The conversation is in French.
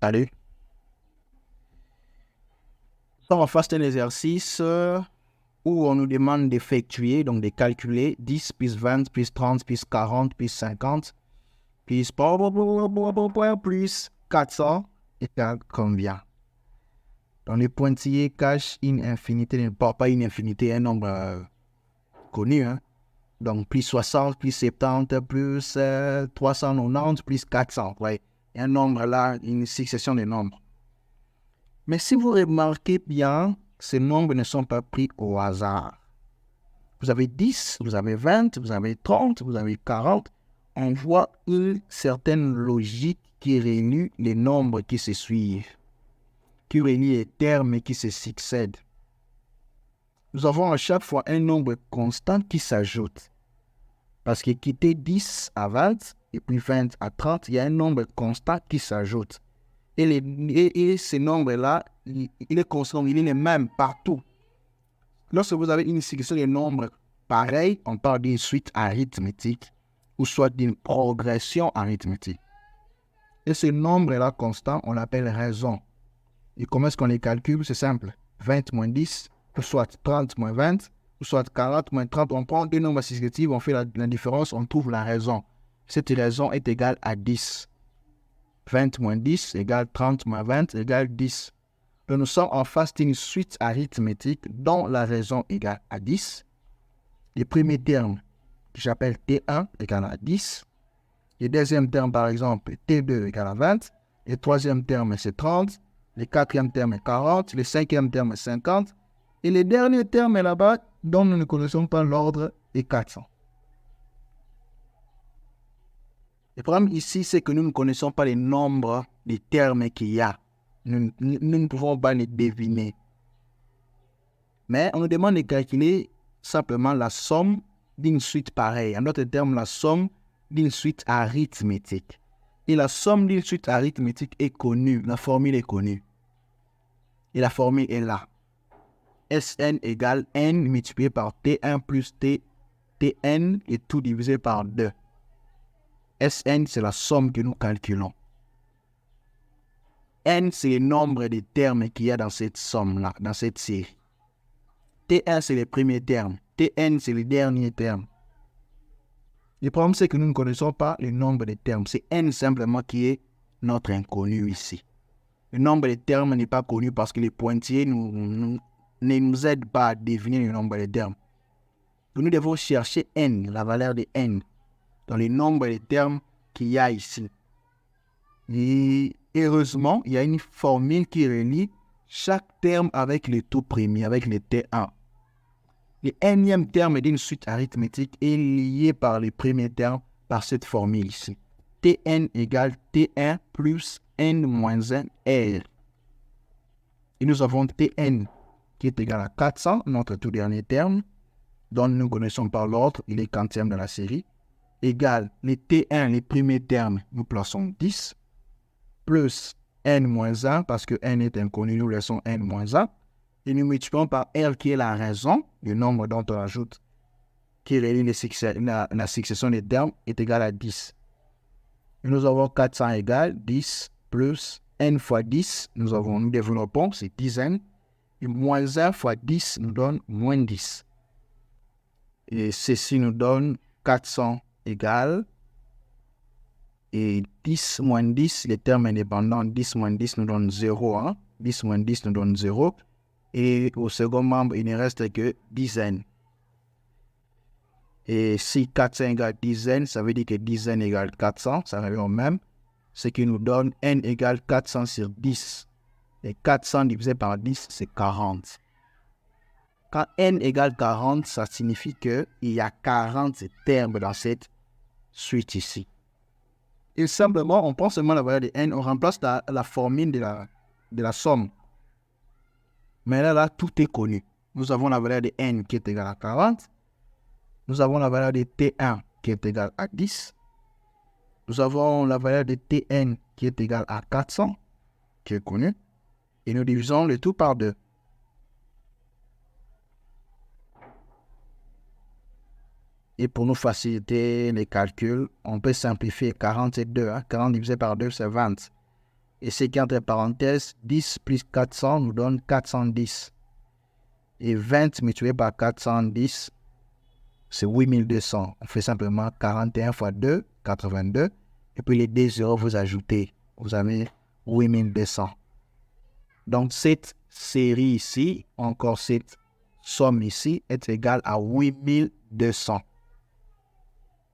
Salut. Ça, on va faire un exercice où on nous demande d'effectuer, donc de calculer 10 plus 20 plus 30 plus 40 plus 50 plus plus 400 égale combien? Dans les pointillés cachent une infinité, pas une infinité, un nombre connu. Hein? Donc plus 60 plus 70 plus 390 plus 400. Ouais. Un nombre là, une succession de nombres. Mais si vous remarquez bien, ces nombres ne sont pas pris au hasard. Vous avez 10, vous avez 20, vous avez 30, vous avez 40. On voit une certaine logique qui réunit les nombres qui se suivent, qui réunit les termes qui se succèdent. Nous avons à chaque fois un nombre constant qui s'ajoute. Parce que quitter 10 à 20 et puis 20 à 30, il y a un nombre constant qui s'ajoute. Et ce nombre-là, il est constant, il est le même partout. Lorsque vous avez une succession de nombres pareils, on parle d'une suite arithmétique ou soit d'une progression arithmétique. Et ce nombre-là constant, on l'appelle raison. Et comment est-ce qu'on les calcule? C'est simple. 20 moins 10, ou soit 30 moins 20, ou soit 40 moins 30. On prend deux nombres successifs, on fait la différence, on trouve la raison. Cette raison est égale à 10. 20 moins 10 égale 30 moins 20 égale 10. Donc nous sommes en face d'une suite arithmétique dont la raison égale à 10. Le premier terme, que j'appelle T1 égale à 10. Le deuxième terme, par exemple, T2 égale à 20. Le troisième terme, c'est 30. Le quatrième terme est 40. Le cinquième terme est 50. Et le dernier terme est là-bas, dont nous ne connaissons pas l'ordre, est 400. Le problème ici, c'est que nous ne connaissons pas les nombres, les termes qu'il y a. Nous ne pouvons pas les deviner. Mais on nous demande de calculer simplement la somme d'une suite pareille. En d'autres termes, la somme d'une suite arithmétique. Et la somme d'une suite arithmétique est connue. La formule est connue. Et la formule est là. Sn égale n multiplié par T1 plus Tn et tout divisé par 2. Sn, c'est la somme que nous calculons. N, c'est le nombre de termes qu'il y a dans cette somme-là, dans cette série. T1, c'est le premier terme. Tn, c'est le dernier terme. Le problème, c'est que nous ne connaissons pas le nombre de termes. C'est n simplement qui est notre inconnu ici. Le nombre de termes n'est pas connu parce que les pointillés ne nous aident pas à définir le nombre de termes. Donc, nous devons chercher n, la valeur de n, dans le nombre de termes qu'il y a ici. Et heureusement, il y a une formule qui relie chaque terme avec le tout premier, avec le T1. Le nème terme d'une suite arithmétique est lié par le premier terme par cette formule ici. Tn égale T1 plus n moins 1 R. Et nous avons Tn qui est égal à 400, notre tout dernier terme, dont nous connaissons par l'ordre, il est quantième de la série, égale les T1, les premiers termes, nous plaçons 10, plus n moins 1, parce que n est inconnu, nous laissons n moins 1, et nous multiplions par R qui est la raison, le nombre dont on ajoute, qui réunit la succession des termes, est égal à 10. Et nous avons 400 égale 10 plus n fois 10, nous développons, c'est 10n, et moins 1 fois 10 nous donne moins 10. Et ceci nous donne 400 égale, et 10 moins 10, les termes indépendants, 10 moins 10 nous donne 0, hein? 10 moins 10 nous donne 0. Et au second membre, il ne reste que 10n. Et si 400 égale 10n, ça veut dire que 10n égale 400, ça revient au même. Ce qui nous donne n égale 400 sur 10. Et 400 divisé par 10, c'est 40. Quand n égale 40, ça signifie qu'il y a 40 termes dans cette suite ici. Et simplement, on prend seulement la valeur de n, on remplace la formule de la somme. Mais là, tout est connu. Nous avons la valeur de n qui est égale à 40. Nous avons la valeur de T1 qui est égale à 10. Nous avons la valeur de Tn qui est égale à 400, qui est connue. Et nous divisons le tout par 2. Et pour nous faciliter les calculs, on peut simplifier 40 et 2. 40 divisé par 2, c'est 20. Et ce qui est entre parenthèses, 10 plus 400 nous donne 410. Et 20 multiplié par 410, c'est 8200. On fait simplement 41 fois 2, 82. Et puis les 2 zéros, vous ajoutez. Vous avez 8200. Donc cette série ici, encore cette somme ici, est égale à 8200.